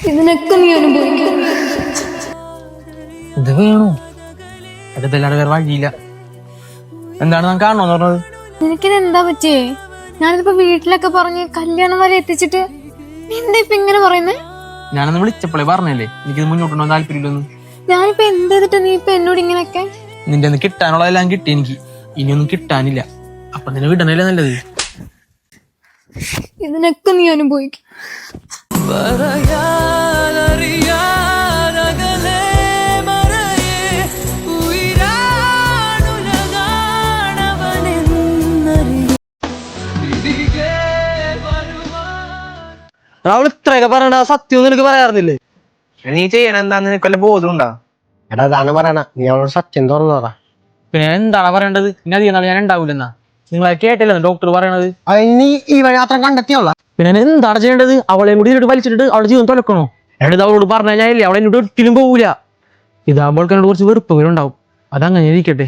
ഇതിനൊക്കെ നീ അനുഭവിക്കണം. ഇത് വേണോ? അടുത്തല്ലാതെ വേറെ വഴിയില്ല. എന്താണ് ഞാൻ കാണണോന്ന് പറഞ്ഞത്? നിനക്കിത് എന്താ പറ്റിയേ? ഞാനിതിപ്പോ വീട്ടിലൊക്കെ പറഞ്ഞ് കല്യാണം വരെ എത്തിച്ചിട്ട് നീ എന്താ ഇപ്പൊ ഇങ്ങനെ പറയുന്നേ? ഞാനൊന്ന് വിളിച്ചപ്പോളേ പറഞ്ഞല്ലേ എനിക്കിത് മുന്നോട്ടുണ്ടോ താല്പര്യമില്ലെന്ന്. ഞാനിപ്പോ എന്ത് ചെയ്തിട്ട് നീ ഇപ്പൊ എന്നോട് ഇങ്ങനെയൊക്കെ? നിന്റെ ഒന്ന് കിട്ടാനുള്ളതെല്ലാം കിട്ടി എനിക്ക്, ഇനിയൊന്നും കിട്ടാനില്ല. അപ്പൊ നിന്നെ വിടണല്ലേ നല്ലത്. ഇതിനൊക്കെ നീ അനുഭവിക്കും. അവൾ ഇത്രയൊക്കെ പറയണ സത്യം നിനക്ക് പറയാറുന്നില്ലേ? നീ ചെയ്യണ എന്താന്ന് നിനക്ക് ബോധമുണ്ടാ? എടാ അതാണ് പറയണ, നീ അവളോട് സത്യം തുറന്നു പറ. പിന്നെ എന്താണ് പറയേണ്ടത്? ഇനി അധികം നാൾ ഞാൻ ഉണ്ടാവില്ലെന്നാ നിങ്ങളെ കേട്ടല്ലോ ഡോക്ടർ പറയണത്. നീ ഈ വഴി മാത്രം കണ്ടെത്തിയോളാം. പിന്നെ ഞാൻ എന്താണ് ചെയ്യേണ്ടത്? അവളെയും കൂടി ഇതിട്ട് വലിച്ചിട്ട് അവളുടെ ജീവൻ തുലക്കണോ? എന്നിട്ട് അവളോട് പറഞ്ഞു കഴിഞ്ഞാൽ അവളെ എന്നോട് ഒരിക്കലും പോകൂല. ഇതാകുമ്പോൾ എന്നോട് കുറച്ച് വെറുപ്പെങ്കിലും ഉണ്ടാവും. അതങ്ങനെ ഇരിക്കട്ടെ.